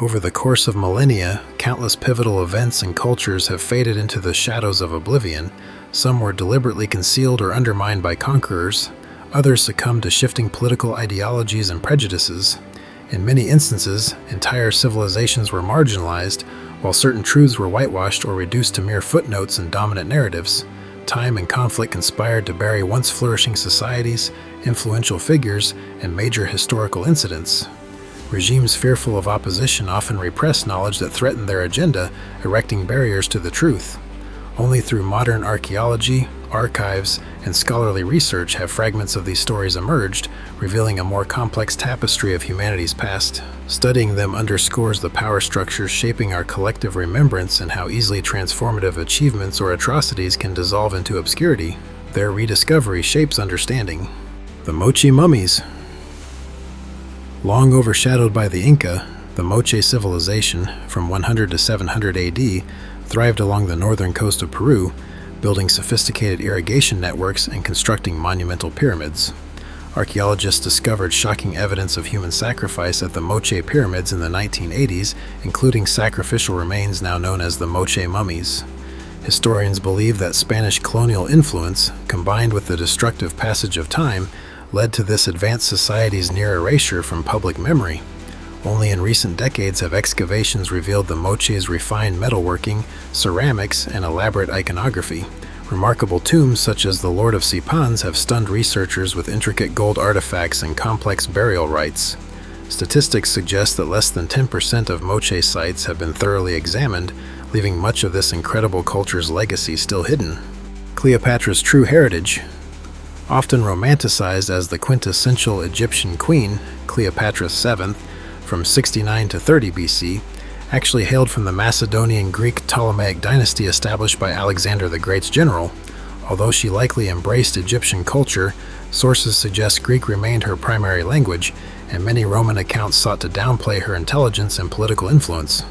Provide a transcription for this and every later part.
Over the course of millennia, countless pivotal events and cultures have faded into the shadows of oblivion. Some were deliberately concealed or undermined by conquerors. Others succumbed to shifting political ideologies and prejudices. In many instances, entire civilizations were marginalized, while certain truths were whitewashed or reduced to mere footnotes and dominant narratives. Time and conflict conspired to bury once flourishing societies, influential figures, and major historical incidents. Regimes fearful of opposition often repress knowledge that threatened their agenda, erecting barriers to the truth. Only through modern archaeology, archives, and scholarly research have fragments of these stories emerged, revealing a more complex tapestry of humanity's past. Studying them underscores the power structures shaping our collective remembrance and how easily transformative achievements or atrocities can dissolve into obscurity. Their rediscovery shapes understanding. The Moche mummies. Long overshadowed by the Inca, the Moche civilization, from 100 to 700 AD, thrived along the northern coast of Peru, building sophisticated irrigation networks and constructing monumental pyramids. Archaeologists discovered shocking evidence of human sacrifice at the Moche pyramids in the 1980s, including sacrificial remains now known as the Moche mummies. Historians believe that Spanish colonial influence, combined with the destructive passage of time, led to this advanced society's near erasure from public memory. Only in recent decades have excavations revealed the Moche's refined metalworking, ceramics, and elaborate iconography. Remarkable tombs such as the Lord of Sipans have stunned researchers with intricate gold artifacts and complex burial rites. Statistics suggest that less than 10% of Moche sites have been thoroughly examined, leaving much of this incredible culture's legacy still hidden. Cleopatra's true heritage. Often romanticized as the quintessential Egyptian queen, Cleopatra VII, from 69 to 30 BC, actually hailed from the Macedonian Greek Ptolemaic dynasty established by Alexander the Great's general. Although she likely embraced Egyptian culture, sources suggest Greek remained her primary language, and many Roman accounts sought to downplay her intelligence and political influence.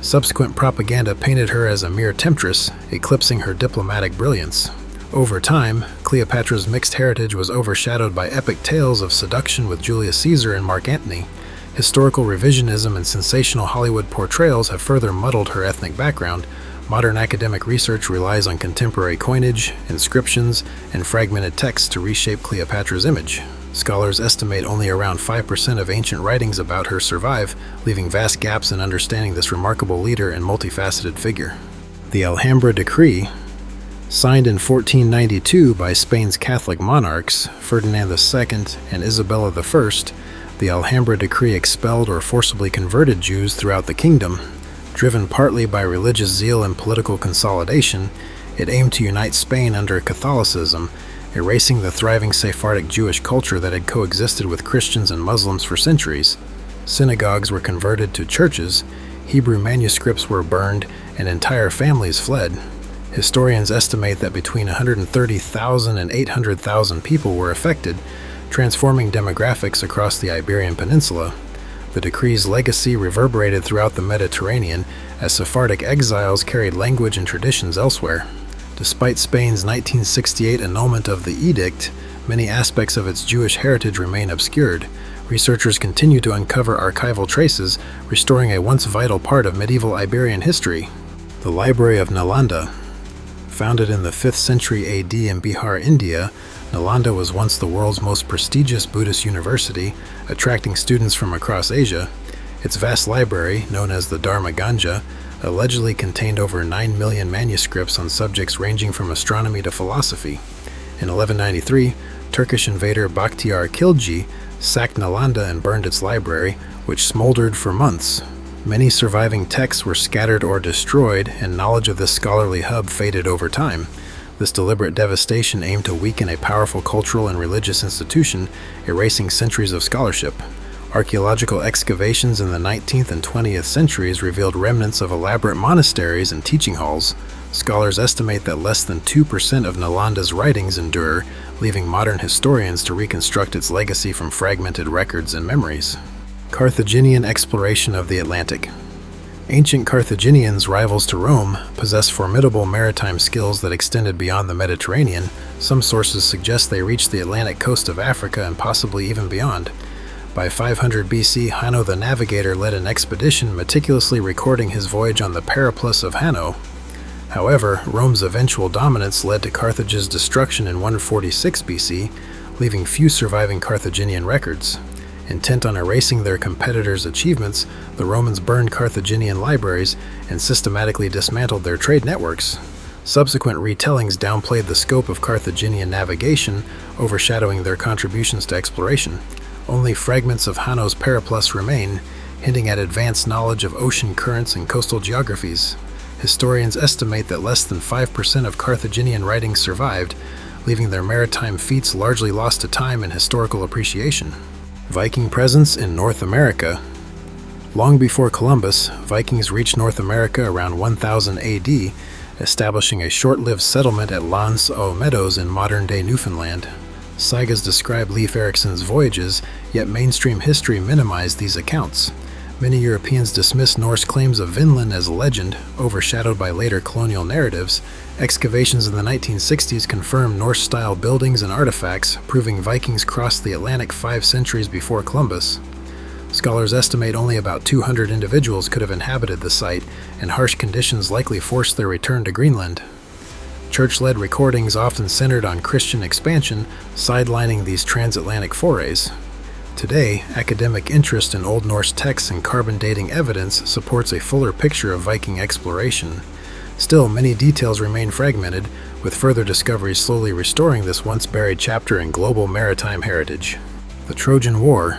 Subsequent propaganda painted her as a mere temptress, eclipsing her diplomatic brilliance. Over time, Cleopatra's mixed heritage was overshadowed by epic tales of seduction with Julius Caesar and Mark Antony. Historical revisionism and sensational Hollywood portrayals have further muddled her ethnic background. Modern academic research relies on contemporary coinage, inscriptions, and fragmented texts to reshape Cleopatra's image. Scholars estimate only around 5% of ancient writings about her survive, leaving vast gaps in understanding this remarkable leader and multifaceted figure. The Alhambra Decree, signed in 1492 by Spain's Catholic monarchs, Ferdinand II and Isabella I, the Alhambra Decree expelled or forcibly converted Jews throughout the kingdom. Driven partly by religious zeal and political consolidation, it aimed to unite Spain under Catholicism, erasing the thriving Sephardic Jewish culture that had coexisted with Christians and Muslims for centuries. Synagogues were converted to churches, Hebrew manuscripts were burned, and entire families fled. Historians estimate that between 130,000 and 800,000 people were affected, transforming demographics across the Iberian Peninsula. The decree's legacy reverberated throughout the Mediterranean as Sephardic exiles carried language and traditions elsewhere. Despite Spain's 1968 annulment of the edict, many aspects of its Jewish heritage remain obscured. Researchers continue to uncover archival traces, restoring a once vital part of medieval Iberian history. The Library of Nalanda. Founded in the 5th century AD in Bihar, India, Nalanda was once the world's most prestigious Buddhist university, attracting students from across Asia. Its vast library, known as the Dharma Ganja, allegedly contained over 9 million manuscripts on subjects ranging from astronomy to philosophy. In 1193, Turkish invader Bakhtiar Khilji sacked Nalanda and burned its library, which smoldered for months. Many surviving texts were scattered or destroyed, and knowledge of this scholarly hub faded over time. This deliberate devastation aimed to weaken a powerful cultural and religious institution, erasing centuries of scholarship. Archaeological excavations in the 19th and 20th centuries revealed remnants of elaborate monasteries and teaching halls. Scholars estimate that less than 2% of Nalanda's writings endure, leaving modern historians to reconstruct its legacy from fragmented records and memories. Carthaginian exploration of the Atlantic. Ancient Carthaginians, rivals to Rome, possessed formidable maritime skills that extended beyond the Mediterranean. Some sources suggest they reached the Atlantic coast of Africa and possibly even beyond. By 500 BC, Hanno the Navigator led an expedition meticulously recording his voyage on the Periplus of Hanno. However, Rome's eventual dominance led to Carthage's destruction in 146 BC, leaving few surviving Carthaginian records. Intent on erasing their competitors' achievements, the Romans burned Carthaginian libraries and systematically dismantled their trade networks. Subsequent retellings downplayed the scope of Carthaginian navigation, overshadowing their contributions to exploration. Only fragments of Hanno's Periplus remain, hinting at advanced knowledge of ocean currents and coastal geographies. Historians estimate that less than 5% of Carthaginian writings survived, leaving their maritime feats largely lost to time and historical appreciation. Viking presence in North America. Long before Columbus, Vikings reached North America around 1000 AD, establishing a short-lived settlement at L'Anse aux Meadows in modern-day Newfoundland. Sagas describe Leif Erikson's voyages, yet mainstream history minimized these accounts. Many Europeans dismissed Norse claims of Vinland as a legend, overshadowed by later colonial narratives. Excavations in the 1960s confirmed Norse-style buildings and artifacts, proving Vikings crossed the Atlantic 5 centuries before Columbus. Scholars estimate only about 200 individuals could have inhabited the site, and harsh conditions likely forced their return to Greenland. Church-led recordings often centered on Christian expansion, sidelining these transatlantic forays. Today, academic interest in Old Norse texts and carbon dating evidence supports a fuller picture of Viking exploration. Still, many details remain fragmented, with further discoveries slowly restoring this once-buried chapter in global maritime heritage. The Trojan War.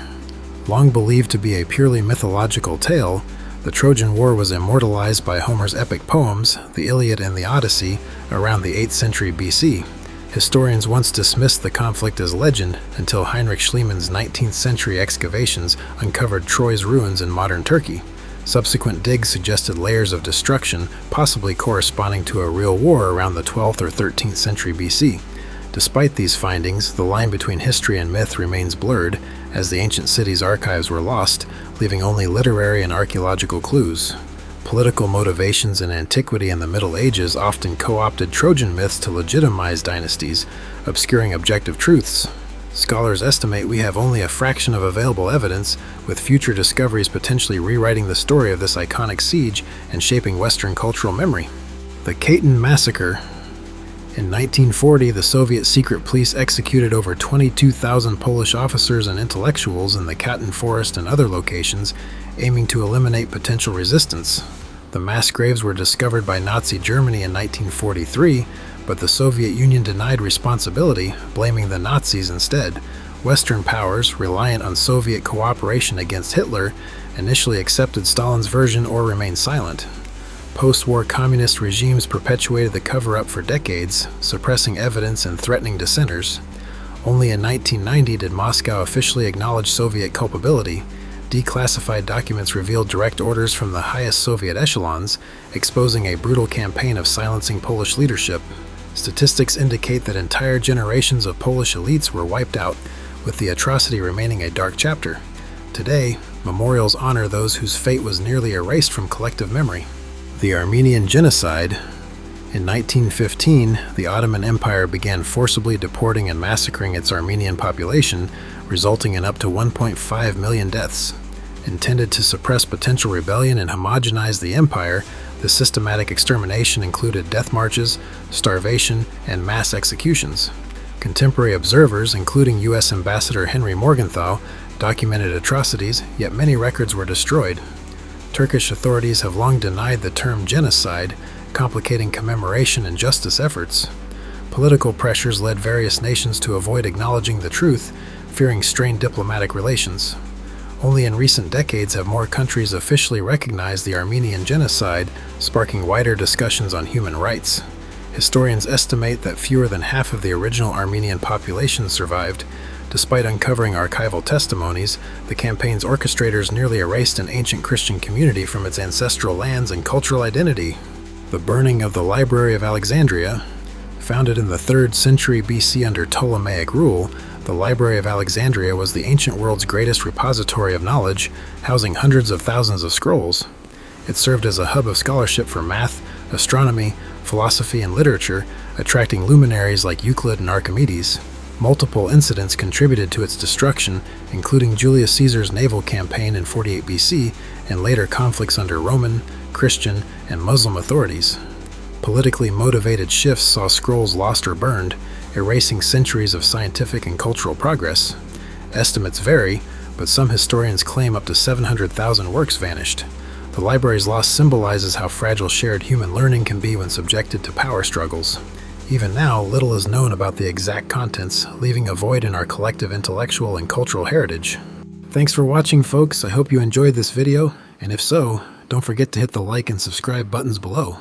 Long believed to be a purely mythological tale, the Trojan War was immortalized by Homer's epic poems, the Iliad and the Odyssey, around the 8th century BC. Historians once dismissed the conflict as legend until Heinrich Schliemann's 19th century excavations uncovered Troy's ruins in modern Turkey. Subsequent digs suggested layers of destruction, possibly corresponding to a real war around the 12th or 13th century BC. Despite these findings, the line between history and myth remains blurred, as the ancient city's archives were lost, leaving only literary and archaeological clues. Political motivations in antiquity and the Middle Ages often co-opted Trojan myths to legitimize dynasties, obscuring objective truths. Scholars estimate we have only a fraction of available evidence, with future discoveries potentially rewriting the story of this iconic siege and shaping Western cultural memory. The Katyn Massacre. In 1940, the Soviet secret police executed over 22,000 Polish officers and intellectuals in the Katyn Forest and other locations, aiming to eliminate potential resistance. The mass graves were discovered by Nazi Germany in 1943, but the Soviet Union denied responsibility, blaming the Nazis instead. Western powers, reliant on Soviet cooperation against Hitler, initially accepted Stalin's version or remained silent. Post-war communist regimes perpetuated the cover-up for decades, suppressing evidence and threatening dissenters. Only in 1990 did Moscow officially acknowledge Soviet culpability. Declassified documents revealed direct orders from the highest Soviet echelons, exposing a brutal campaign of silencing Polish leadership. Statistics indicate that entire generations of Polish elites were wiped out, with the atrocity remaining a dark chapter. Today, memorials honor those whose fate was nearly erased from collective memory. The Armenian Genocide. In 1915, the Ottoman Empire began forcibly deporting and massacring its Armenian population, resulting in up to 1.5 million deaths. Intended to suppress potential rebellion and homogenize the empire, the systematic extermination included death marches, starvation, and mass executions. Contemporary observers, including U.S. Ambassador Henry Morgenthau, documented atrocities, yet many records were destroyed. Turkish authorities have long denied the term genocide, complicating commemoration and justice efforts. Political pressures led various nations to avoid acknowledging the truth, fearing strained diplomatic relations. Only in recent decades have more countries officially recognized the Armenian genocide, sparking wider discussions on human rights. Historians estimate that fewer than half of the original Armenian population survived. Despite uncovering archival testimonies, the campaign's orchestrators nearly erased an ancient Christian community from its ancestral lands and cultural identity. The burning of the Library of Alexandria. Founded in the 3rd century BC under Ptolemaic rule, the Library of Alexandria was the ancient world's greatest repository of knowledge, housing hundreds of thousands of scrolls. It served as a hub of scholarship for math, astronomy, philosophy, and literature, attracting luminaries like Euclid and Archimedes. Multiple incidents contributed to its destruction, including Julius Caesar's naval campaign in 48 BC and later conflicts under Roman, Christian, and Muslim authorities. Politically motivated shifts saw scrolls lost or burned, erasing centuries of scientific and cultural progress. Estimates vary, but some historians claim up to 700,000 works vanished. The library's loss symbolizes how fragile shared human learning can be when subjected to power struggles. Even now, little is known about the exact contents, leaving a void in our collective intellectual and cultural heritage. Thanks for watching, folks. I hope you enjoyed this video, and if so, don't forget to hit the like and subscribe buttons below.